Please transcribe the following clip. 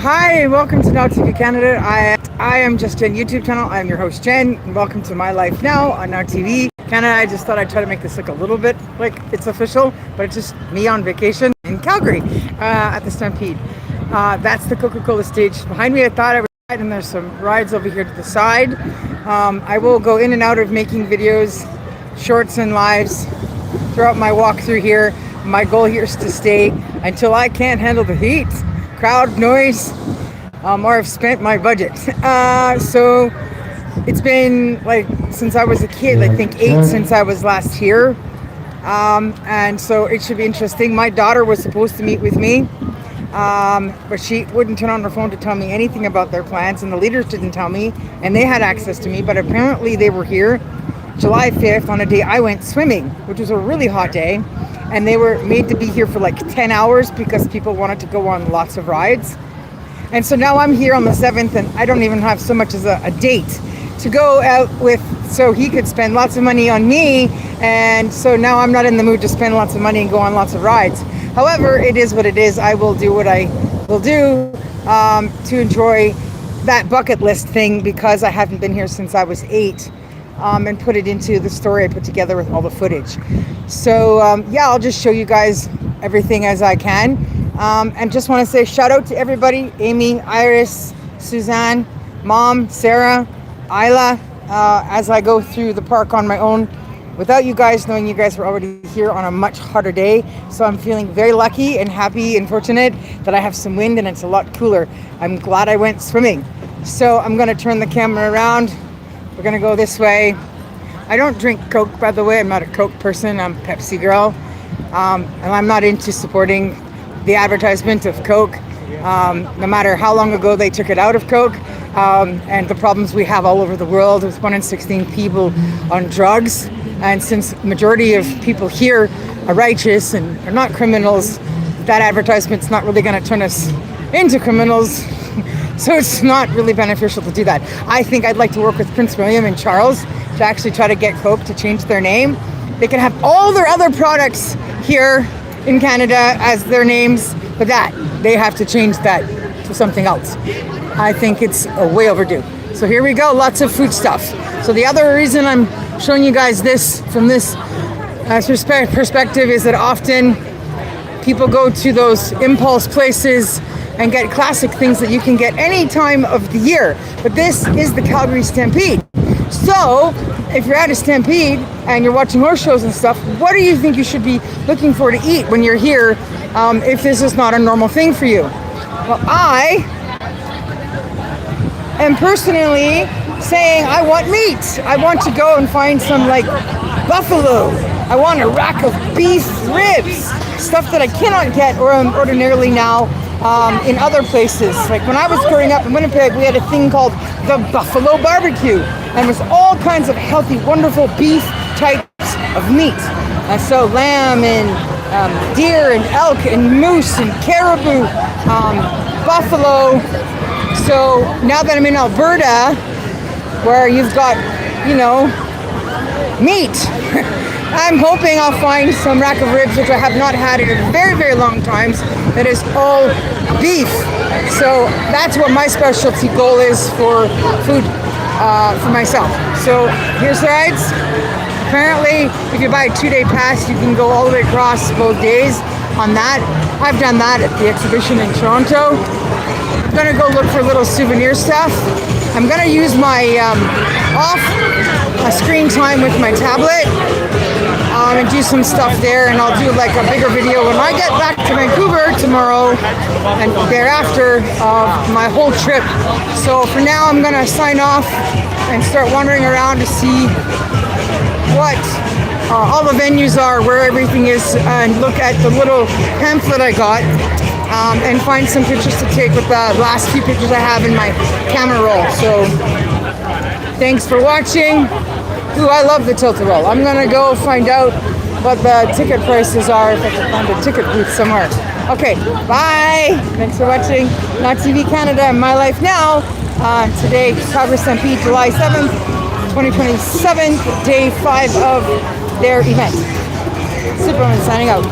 Hi, welcome to Now TV Canada. I am just Jen YouTube channel. I'm your host Jen, and welcome to My Life Now on Now TV Canada. I just thought I'd try to make this look a little bit like it's official, but it's just me on vacation in Calgary at the Stampede. That's the Coca-Cola stage behind me. I thought I would ride, and there's some rides over here to the side. I will go in and out of making videos, shorts and lives throughout my walk through here. My goal here is to stay until I can't handle the heat, crowd noise, or I've spent my budget. So it's been like since I was a kid, I think 8 since I was last here. And so it should be interesting. My daughter was supposed to meet with me, but she wouldn't turn on her phone to tell me anything about their plans, and the leaders didn't tell me, and they had access to me, but apparently they were here July 5th on a day I went swimming, which was a really hot day. And they were made to be here for like 10 hours because people wanted to go on lots of rides. And so now I'm here on the 7th, and I don't even have so much as a date to go out with, so he could spend lots of money on me. And so now I'm not in the mood to spend lots of money and go on lots of rides. However, it is what it is. I will do what I will do to enjoy that bucket list thing, because I haven't been here since I was 8. And put it into the story I put together with all the footage. So yeah, I'll just show you guys everything as I can. And just want to say shout out to everybody: Amy, Iris, Suzanne, Mom, Sarah, Isla, as I go through the park on my own without you guys, knowing you guys were already here on a much harder day. So I'm feeling very lucky and happy and fortunate that I have some wind and it's a lot cooler. I'm glad I went swimming. So I'm going to turn the camera around. We're gonna go this way. I don't drink Coke, by the way. I'm not a Coke person. I'm a Pepsi girl. And I'm not into supporting the advertisement of Coke, no matter how long ago they took it out of Coke, and the problems we have all over the world with 1 in 16 people on drugs. And since majority of people here are righteous and are not criminals, that advertisement's not really gonna turn us into criminals. So it's not really beneficial to do that. I think I'd like to work with Prince William and Charles to actually try to get Coke to change their name. They can have all their other products here in Canada as their names, but that they have to change that to something else. I think it's way overdue. So here we go, lots of food stuff. So the other reason I'm showing you guys this from this perspective is that often people go to those impulse places and get classic things that you can get any time of the year. But this is the Calgary Stampede. So if you're at a Stampede and you're watching horse shows and stuff, what do you think you should be looking for to eat when you're here, if this is not a normal thing for you? Well, I am personally saying I want meat. I want to go and find some like buffalo. I want a rack of beef ribs, stuff that I cannot get ordinarily now in other places. Like when I was growing up in Winnipeg, we had a thing called the Buffalo Barbecue, and it was all kinds of healthy, wonderful beef types of meat. And so lamb and deer and elk and moose and caribou, buffalo. So now that I'm in Alberta, where you've got, you know, meat, I'm hoping I'll find some rack of ribs, which I have not had in a very, very long time, that is all beef. So that's what my specialty goal is for food for myself. So here's the rides. Apparently, if you buy a 2-day pass, you can go all the way across both days on that. I've done that at the exhibition in Toronto. I'm gonna go look for little souvenir stuff. I'm gonna use my screen time with my tablet and do some stuff there, and I'll do like a bigger video when I get back to Vancouver tomorrow and thereafter my whole trip. So for now, I'm gonna sign off and start wandering around to see what all the venues are, where everything is, and look at the little pamphlet I got, and find some pictures to take with the last few pictures I have in my camera roll. So thanks for watching. Ooh, I love the tilt-a-roll. I'm gonna go find out what the ticket prices are, if I can find a ticket booth somewhere. Okay, bye. Thanks for watching Now TV Canada and My Life Now. Today, Calgary Stampede, July 7th, 2027, day 5 of their event. Superman signing out.